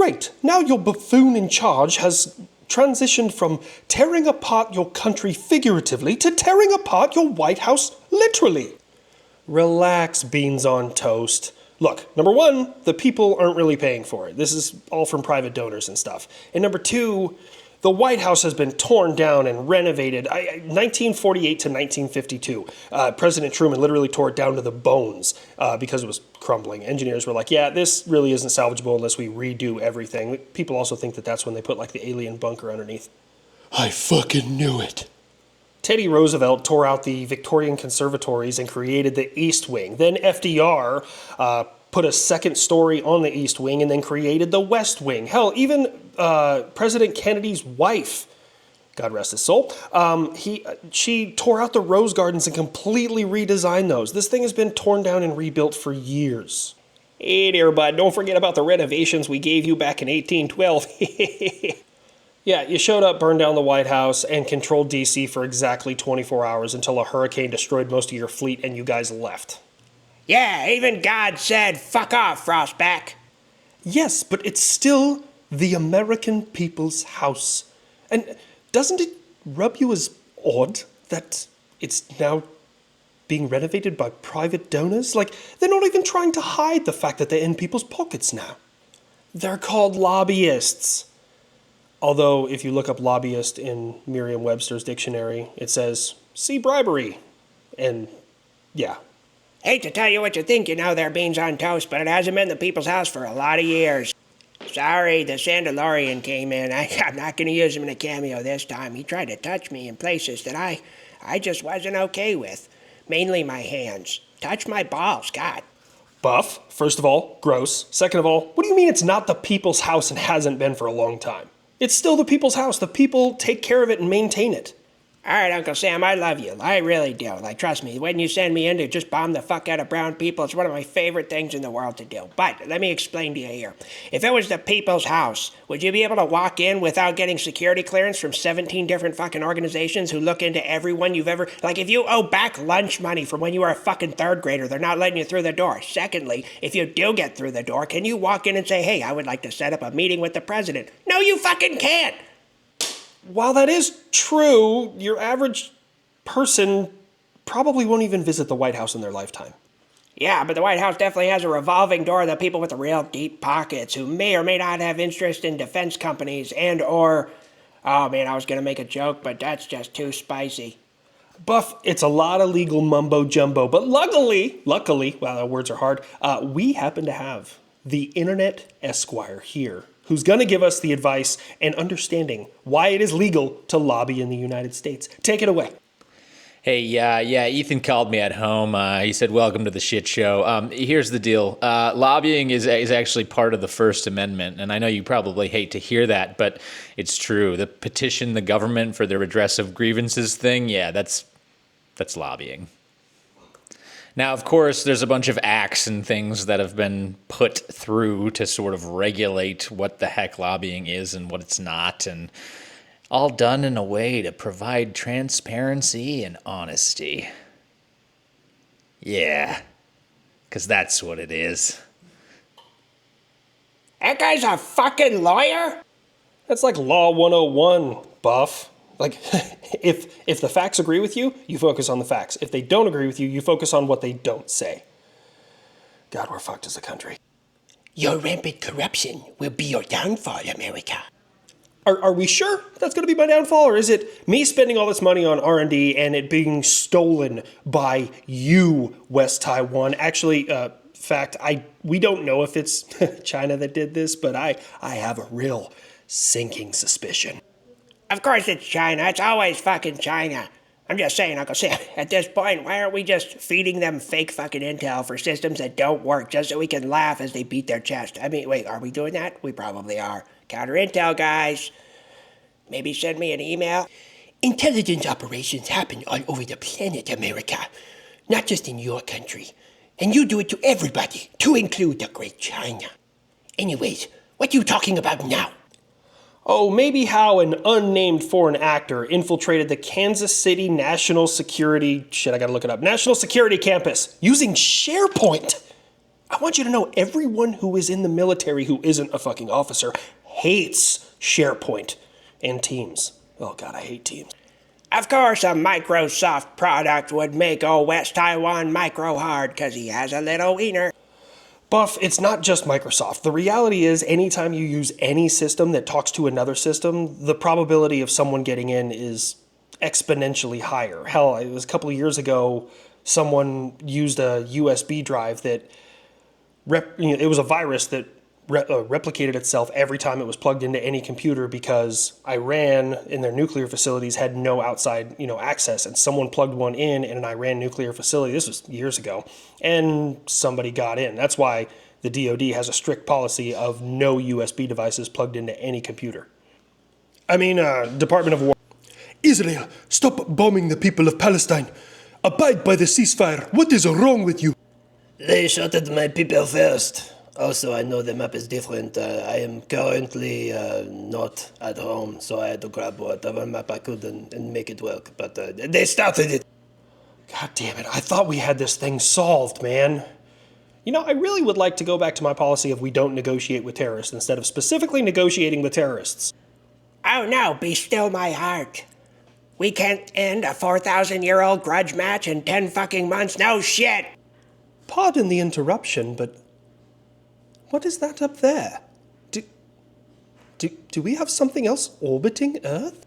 Great, now your buffoon in charge has transitioned from tearing apart your country figuratively to tearing apart your White House literally. Relax, beans on toast. Look, number one, the people aren't really paying for it. This is all from private donors and stuff. And number two, the White House has been torn down and renovated. 1948 to 1952, President Truman literally tore it down to the bones because it was crumbling. Engineers were like, yeah, this really isn't salvageable unless we redo everything. People also think that that's when they put like the alien bunker underneath. I fucking knew it. Teddy Roosevelt tore out the Victorian conservatories and created the East Wing. Then FDR put a second story on the East Wing and then created the West Wing. Hell, even President Kennedy's wife, God rest his soul, she tore out the Rose Gardens and completely redesigned those. This thing has been torn down and rebuilt for years. Hey there, bud, don't forget about the renovations we gave you back in 1812. Yeah, you showed up, burned down the White House, and controlled D.C. for exactly 24 hours until a hurricane destroyed most of your fleet and you guys left. Yeah, even God said, fuck off, Frostback. Yes, but it's still the American people's house. And doesn't it rub you as odd that it's now being renovated by private donors? Like, they're not even trying to hide the fact that they're in people's pockets now. They're called lobbyists. Although, if you look up lobbyist in Merriam-Webster's dictionary, it says, see bribery. And, yeah. Hate to tell you what you think, there, beans on toast, but it hasn't been the people's house for a lot of years. Sorry, the Sandalorian came in. I'm not going to use him in a cameo this time. He tried to touch me in places that I just wasn't okay with. Mainly my hands. Touch my balls, God. Buff, first of all, gross. Second of all, what do you mean it's not the people's house and hasn't been for a long time? It's still the people's house. The people take care of it and maintain it. All right, Uncle Sam, I love you. I really do. Like, trust me, when you send me in to just bomb the fuck out of brown people, it's one of my favorite things in the world to do. But let me explain to you here. If it was the people's house, would you be able to walk in without getting security clearance from 17 different fucking organizations who look into everyone you've ever... Like, if you owe back lunch money from when you were a fucking third grader, they're not letting you through the door. Secondly, if you do get through the door, can you walk in and say, hey, I would like to set up a meeting with the president? No, you fucking can't! While that is true, your average person probably won't even visit the White House in their lifetime. Yeah, but the White House definitely has a revolving door of the people with the real deep pockets who may or may not have interest in defense companies and or... Oh man, I was going to make a joke, but that's just too spicy. Buff, it's a lot of legal mumbo-jumbo, but luckily, wow, the words are hard, we happen to have the Internet Esquire here, who's going to give us the advice and understanding why it is legal to lobby in the United States. Take it away. Hey, yeah, Ethan called me at home. He said, welcome to the shit show. Here's the deal. Lobbying is actually part of the First Amendment, and I know you probably hate to hear that, but it's true. The petition the government for the redress of grievances thing, yeah, that's lobbying. Now, of course, there's a bunch of acts and things that have been put through to sort of regulate what the heck lobbying is and what it's not, and all done in a way to provide transparency and honesty. Yeah, because that's what it is. That guy's a fucking lawyer? That's like Law 101, Buff. Like, if the facts agree with you, you focus on the facts. If they don't agree with you, you focus on what they don't say. God, we're fucked as a country. Your rampant corruption will be your downfall, America. Are we sure that's going to be my downfall, or is it me spending all this money on R&D and it being stolen by you, West Taiwan? Actually, we don't know if it's China that did this, but I have a real sinking suspicion. Of course it's China. It's always fucking China. I'm just saying, Uncle Sam, at this point, why aren't we just feeding them fake fucking intel for systems that don't work just so we can laugh as they beat their chest? I mean, wait, are we doing that? We probably are. Counter intel, guys. Maybe send me an email. Intelligence operations happen all over the planet, America. Not just in your country. And you do it to everybody, to include the great China. Anyways, what are you talking about now? Oh, maybe how an unnamed foreign actor infiltrated the Kansas City National Security... National Security Campus using SharePoint. I want you to know everyone who is in the military who isn't a fucking officer hates SharePoint and Teams. Oh god, I hate Teams. Of course, a Microsoft product would make old West Taiwan micro hard because he has a little wiener. Buff, it's not just Microsoft. The reality is, anytime you use any system that talks to another system, the probability of someone getting in is exponentially higher. Hell, it was a couple of years ago, someone used a USB drive that, it was a virus that replicated itself every time it was plugged into any computer because Iran in their nuclear facilities had no outside, access, and someone plugged one in an Iran nuclear facility. This was years ago, and somebody got in. That's why the DoD has a strict policy of no USB devices plugged into any computer. Department of War. Israel, stop bombing the people of Palestine. Abide by the ceasefire. What is wrong with you? They shot at my people first. Also, I know the map is different. I am currently not at home, so I had to grab whatever map I could and make it work. But they started it. God damn it. I thought we had this thing solved, man. I really would like to go back to my policy of we don't negotiate with terrorists instead of specifically negotiating with terrorists. Oh no, be still my heart. We can't end a 4,000-year-old grudge match in 10 fucking months. No shit. Pardon the interruption, but what is that up there? Do we have something else orbiting Earth?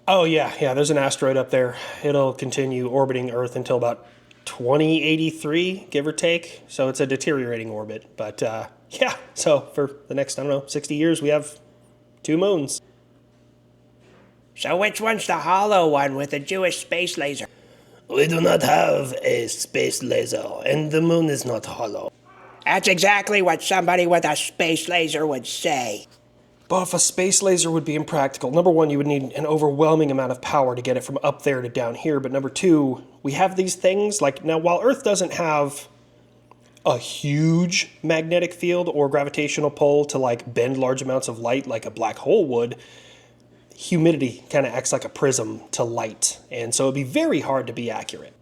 Oh yeah, there's an asteroid up there. It'll continue orbiting Earth until about 2083, give or take. So it's a deteriorating orbit. But so for the next, 60 years, we have 2 moons. So which one's the hollow one with the Jewish space laser? We do not have a space laser, and the moon is not hollow. That's exactly what somebody with a space laser would say. But if a space laser would be impractical, number one, you would need an overwhelming amount of power to get it from up there to down here. But number two, we have these things, now while Earth doesn't have a huge magnetic field or gravitational pull to bend large amounts of light like a black hole would, humidity kind of acts like a prism to light. And so it'd be very hard to be accurate.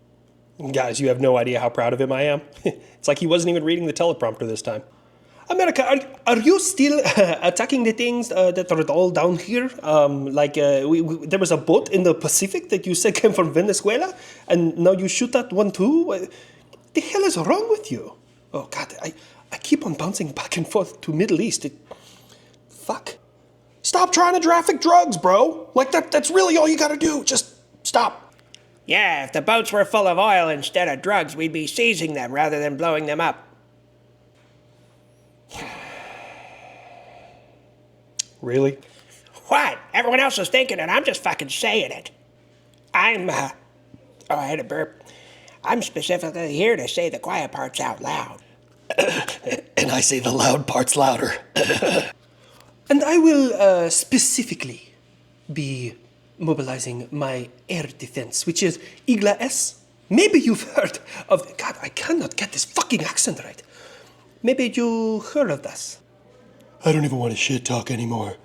Guys, you have no idea how proud of him I am. It's like he wasn't even reading the teleprompter this time. America, are you still attacking the things that are all down here? There was a boat in the Pacific that you said came from Venezuela, and now you shoot that one too? What the hell is wrong with you? Oh, God, I keep on bouncing back and forth to Middle East. Fuck. Stop trying to traffic drugs, bro. That's really all you gotta do. Just stop. Yeah, if the boats were full of oil instead of drugs, we'd be seizing them rather than blowing them up. Really? What? Everyone else is thinking it. I'm just fucking saying it. I had a burp. I'm specifically here to say the quiet parts out loud. And I say the loud parts louder. And I will specifically be mobilizing my air defense, which is Igla S. Maybe you've heard of... God, I cannot get this fucking accent right. Maybe you heard of this. I don't even want to shit talk anymore.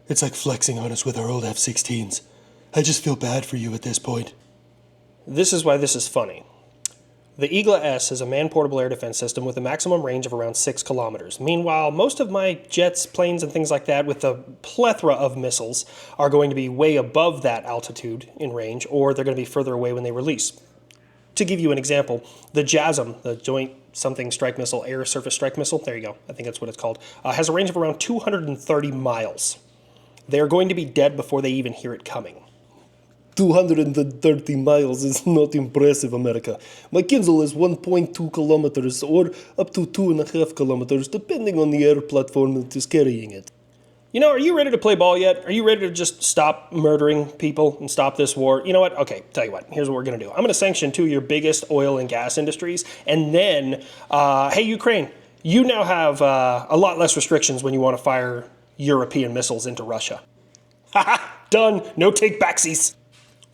It's like flexing on us with our old F-16s. I just feel bad for you at this point. This is why this is funny. The Igla S is a man-portable air defense system with a maximum range of around 6 kilometers. Meanwhile, most of my jets, planes, and things like that with a plethora of missiles are going to be way above that altitude in range, or they're going to be further away when they release. To give you an example, the JASM, the Joint Something Strike Missile, Air Surface Strike Missile, there you go, I think that's what it's called, has a range of around 230 miles. They're going to be dead before they even hear it coming. 230 miles is not impressive, America. My Kindle is 1.2 kilometers or up to 2.5 kilometers, depending on the air platform that is carrying it. Are you ready to play ball yet? Are you ready to just stop murdering people and stop this war? You know what? Okay, tell you what. Here's what we're going to do. I'm going to sanction 2 of your biggest oil and gas industries. And then, hey, Ukraine, you now have a lot less restrictions when you want to fire European missiles into Russia. Haha, done. No take backsies.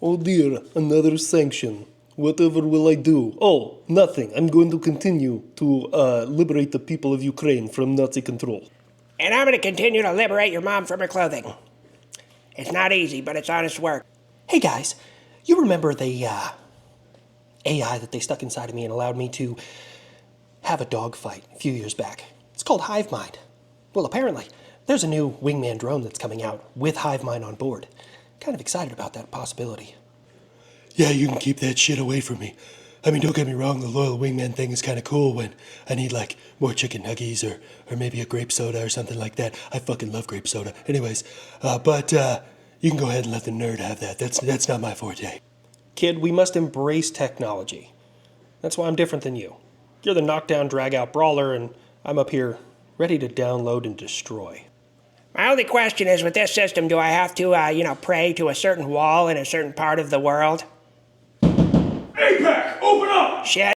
Oh dear, another sanction. Whatever will I do? Oh, nothing. I'm going to continue to liberate the people of Ukraine from Nazi control. And I'm going to continue to liberate your mom from her clothing. It's not easy, but it's honest work. Hey guys, you remember the AI that they stuck inside of me and allowed me to have a dogfight a few years back. It's called Hive Mind. Well, apparently, there's a new wingman drone that's coming out with Hive Mind on board. Kind of excited about that possibility. Yeah, you can keep that shit away from me. I mean, don't get me wrong, the loyal wingman thing is kind of cool when I need, like, more chicken nuggies or maybe a grape soda or something like that. I fucking love grape soda. Anyways, but you can go ahead and let the nerd have that. That's not my forte. Kid, we must embrace technology. That's why I'm different than you. You're the knockdown, drag-out brawler, and I'm up here ready to download and destroy. My only question is, with this system, do I have to, pray to a certain wall in a certain part of the world? APEC, open up! Shit.